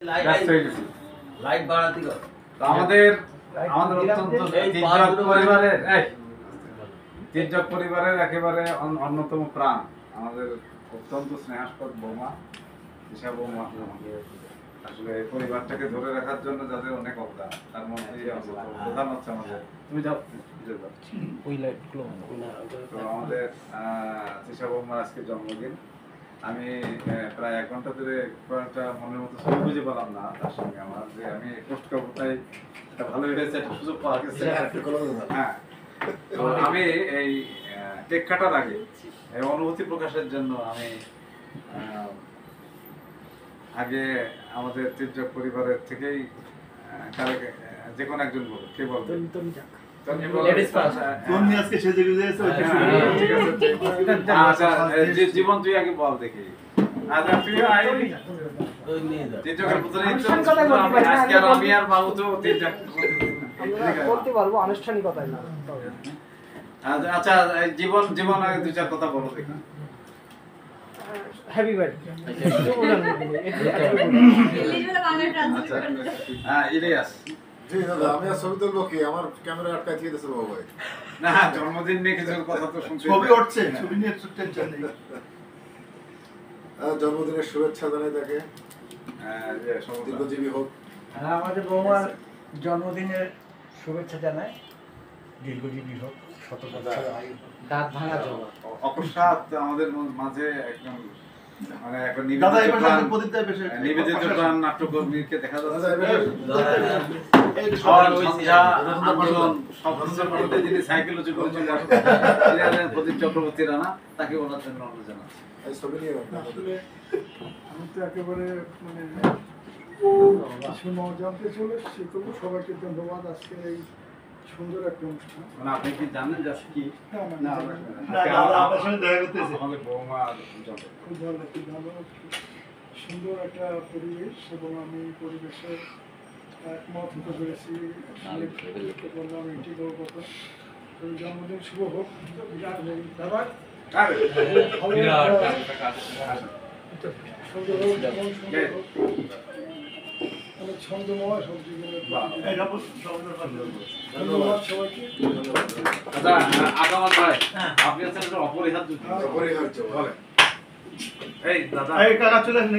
Light বাড়াতে আমাদের অত্যন্ত তির্যক পরিবারের একেবারে অন্যতম প্রাণ আমাদের অত্যন্ত স্নেহাস্পদ বৌমা দিশা বৌমা। আসলে এই পরিবারটাকে ধরে রাখার জন্য যাদের অনেক অবদান, তার মধ্যে প্রধান হচ্ছে আমাদের তুমি যাও তো আমাদের দিশা বৌমার আজকে জন্মদিন। আমি প্রায় 1 ঘন্টা ধরে একটা মনের মতো ছবি বুঝে পেলাম না তার সঙ্গে আমার, যে আমি পোস্ট করবো, তাই এটা ভালো হয়েছে, একটা সুযোগ পাওয়া গেছে। হ্যাঁ, তো আমি এই কেক কাটার আগে এই অনুভূতি প্রকাশের জন্য আমি আগে আমাদের তির্যক পরিবারের থেকেই যে কোনো একজন বলবো, কে বলবেন? জীবন তুই আগে বল দেখি। আচ্ছা, জীবন জীবন আগে 2-4 কথা বলো দেখি। Happy birthday. ইলিয়াস আমি আর ছবি তুলবো কি? আমার ক্যামেরা আটকায় দিয়ে দিয়েছে বাবা ভাই। না, জন্মদিন নিয়ে কিছু কথা তো শুনছি। ছবি উঠছে, ছবি নিয়ে টেনশন নেই। জন্মদিনের শুভেচ্ছা জানাই তাকে, দীর্ঘজীবী হোক। আমাদের বৌমার জন্মদিনের শুভেচ্ছা জানাই, দীর্ঘজীবী হোক, শত বছর আয়ু, দাঁত ভাঙা জবা। অকস্মাৎ আমাদের মাঝে একদম মানে একটা নিবেদিত প্রাণ নাট্যকর্মীকে দেখা যাচ্ছে। যিনি সাইকোলজি করেছেন প্রদীপ চক্রবর্তী রানা, তাকে বলার জন্য অনুরোধ জানাচ্ছি। আমি তো একেবারে মানে কিছু জানতে চলে এসেছি, তবু সবাইকে ধন্যবাদ আজকের এই সুন্দর একটা অনুষ্ঠান। মানে আপনি কি জানেন যে কি আমাদের বৌমা খুব ভালো সুন্দর একটা পরিবেশ, এবং আমি পরিবেশের একমত হতে পেরেছি। বললাম এটি বড় কথা। জন্মদিন শুভ হোক। সুন্দর হোক, যেমন সুন্দর হোক, অনেক ছন্দময় সব জীবনের। ধন্যবাদ সবাইকে। আগামার ভাই, আপনি আছেন অপরিহার্য। বলেন এই দাদা, এই কাকা চলে আসেন,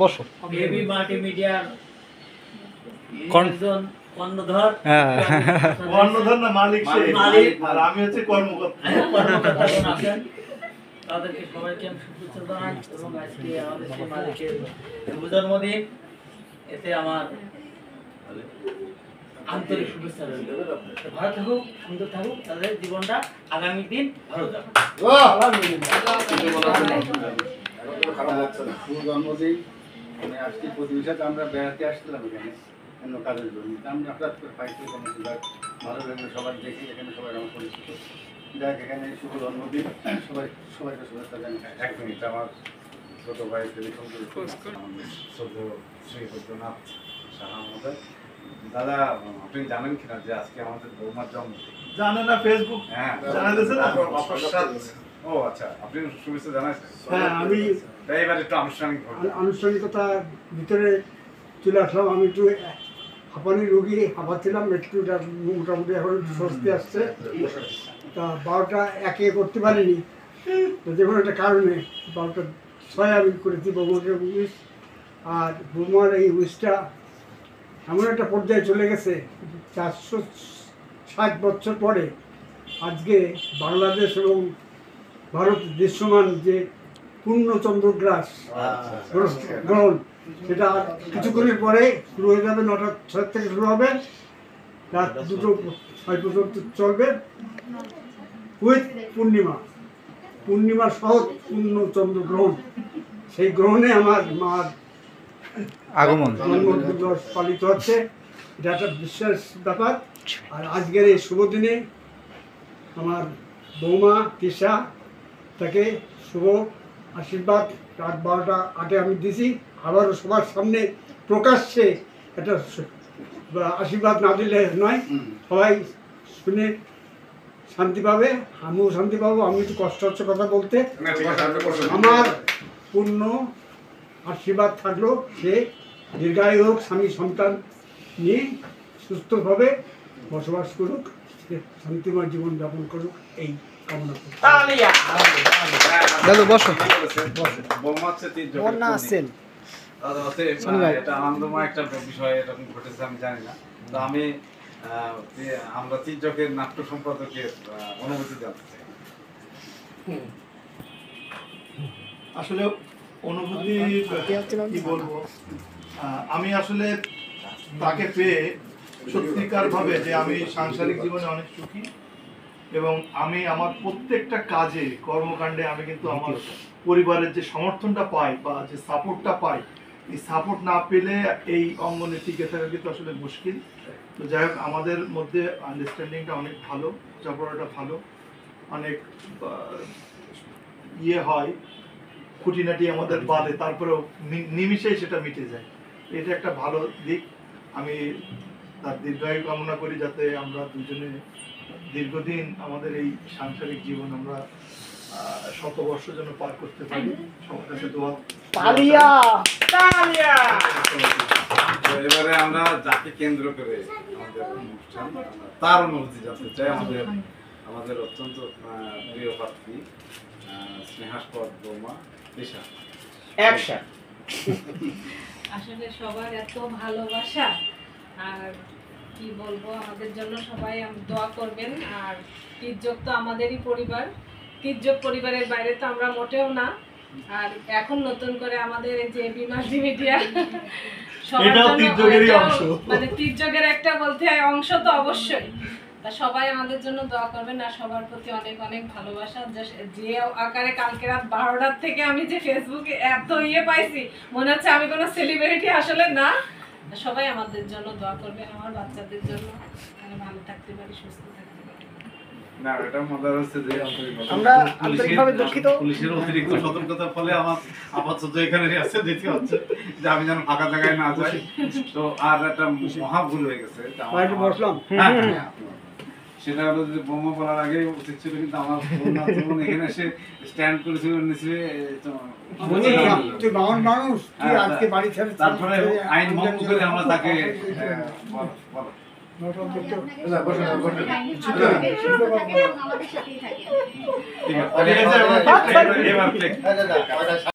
বসো। এবি মাল্টিমিডিয়ার একজন কর্ণধর, কর্ণধর না মালিক, মালিক, আর আমি হচ্ছে কর্মকর্তা। আছেন তাদেরকে সবাইকে আমি শুভেচ্ছা জানাই, এবং আজকে আমাদের সেই মালিকের শুভ জন্মদিন, এতে আমার আন্তরিক শুভেচ্ছা রইল। ভালো থাকুক, সুন্দর থাকুক, তাদের জীবনটা আগামী দিন ভালো যাবে। জন্মদিন মানে আজকে প্রতিবেশে আমরা বেড়াতে আসছিলাম এখানে অন্য কাজের জন্য, আমি হঠাৎ করে পাইতে ভালো লাগলো, সবাই দেখি এখানে সবাই আমার পরিচিত। দেখ এখানে শুভ জন্মদিন, সবাইকে শুভেচ্ছা জানাই। 1 মিনিট, আমার ছোট ভাই টেলিফোন করে শ্রী বৈদ্যনাথ সাহা মহোদয়। দাদা, আপনি জানেন কিনা যে আজকে আমাদের বৌমার জন্মদিন? জানে না, ফেসবুক জানা দিয়েছে না। ও আচ্ছা, আপনি শুভেচ্ছা জানাইছেন? হ্যাঁ, আমি এবার একটু আনুষ্ঠানিকতা ভিতরে চলে আসলাম। আমি একটু হাঁপানি রোগী, হাঁপাচ্ছিলাম, একটু মোটামুটি এখন স্বস্তি আসছে। তা 12টা 1 করতে পারিনি, তো যে কোনো একটা কারণে 12টা 6 আমি করেছি বৌমাকে উইশ। আর বৌমার এই উইশটা এমন একটা পর্যায়ে চলে গেছে, 460 বছর পরে আজকে বাংলাদেশ এবং ভারত দৃশ্যমান যে পূর্ণচন্দ্রগ্রাস গ্রহণ, সেটা কিছুক্ষণের পরে শুরু হয়ে যাবে। 9টা 6 থেকে শুরু হবে, রাত 2টো 6 পর্যন্ত চলবে, উইথ পূর্ণিমা সহ পূর্ণচন্দ্রগ্রহণ। সেই গ্রহণে আমার মার আগমন জন্মদিবস পালিত হচ্ছে, এটা একটা বিশ্বাস ব্যাপার। আর আজকের এই শুভ দিনে আমার বৌমা তৃষা, তাকে শুভ আশীর্বাদ রাত 12টা 8 আমি দিছি। আবারও সবার সামনে প্রকাশ্যে একটা আশীর্বাদ না দিলে নয়, সবাই শুনে শান্তি পাবে, আমিও শান্তি পাবো। আমি একটু কষ্ট হচ্ছে কথা বলতে। আমার পূর্ণ আশীর্বাদ থাকলো সে দীর্ঘায়ু হোক, স্বামী সন্তান নিয়ে সুস্থভাবে বসবাস করুক, সে শান্তিময় জীবনযাপন করুক, এই কামনা করি। দাদু বসো। এটা আনন্দময় একটা বিষয় এরকম ঘটেছে আমি জানি না। তো আমি আমরা তির্যকের নাট্য সম্পাদকের অনুভূতি জানতে চাই। আসলে অনুভূতি কি বলবো, আমি আসলে তাকে পেয়ে সত্যিকার ভাবে যে আমি সাংসারিক জীবনে অনেক সুখী, এবং আমি আমার প্রত্যেকটা কাজে কর্মকাণ্ডে আমি কিন্তু আমার পরিবারের যে সমর্থনটা পাই বা যে সাপোর্টটা পাই, এই সাপোর্ট না পেলে এই অঙ্গনে টিকে থাকা কিন্তু আসলে মুশকিল। তো যাই হোক, আমাদের মধ্যে আন্ডারস্ট্যান্ডিংটা অনেক ভালো, বোঝাপড়াটা ভালো, অনেক ইয়ে হয়, খুঁটিনাটি আমাদের বাদে, তারপরেও নিমিষেই সেটা মিটে যায়। এটা একটা ভালো দিক। আমি তার দীর্ঘায়ু কামনা করি, যাতে আমরা দুজনে দীর্ঘদিন আমাদের এই সাংসারিক জীবন আমরা শতবর্ষ যেন পার করতে পারি। সবার কাছে দোয়া। তো এবারে আমরা যাকে কেন্দ্র করে আমাদের অনুষ্ঠান, তার অনুভূতি জানতে চাই। আমাদের অত্যন্ত প্রিয় পাত্রী স্নেহাস্পদ বৌমা তৃষা। আসলে সবার এত ভালোবাসা, আর কি বলবো, আমাদের জন্য সবাই দোয়া করবেন। আর তির্যক তো আমাদেরই পরিবার, তির্যক পরিবারের বাইরে তো আমরা মোটেও না। আর এখন নতুন করে আমাদের এই যে বিমাসি মিডিয়া, মানে তির্যকের একটা বলতে হয় অংশ তো অবশ্যই। তা সবাই আমাদের জন্য দোয়া করবেন, আর সবার প্রতি অনেক অনেক ভালোবাসা। যে আকারে কালকে রাত 12টার থেকে আমি যে ফেসবুকে এত পাইছি, মনে হচ্ছে আমি কোনো সেলিব্রিটি আসলে না। সবাই আমাদের জন্য দোয়া করবেন, আমার বাচ্চাদের জন্য, ভালো থাকতে পারি, সুস্থ থাকতে পারি। না, এটা মজার হচ্ছে যে আমরা আন্তরিকভাবে দুঃখিত। পুলিশের অতিরিক্ত সতর্কতার ফলে আমার আপাতত এখানে আছে দেখতে হচ্ছে যে আমি যেন ফাঁকা জায়গায় না যাই। তো আর একটা মহা ভুল হয়ে গেছে, বসলাম। সেটা হলো যে বোমা বলার আগে উচিত ছিল, কিন্তু আমার বোন এখানে এসে স্ট্যান্ড করেছিল নিচে। তুই বামন মানুষ, তুই আজকে বাড়ি ছেড়ে তারপরে আইন ভঙ্গ করে আমরা তাকে আমাদের সাথেই থাকে। ঠিক আছে।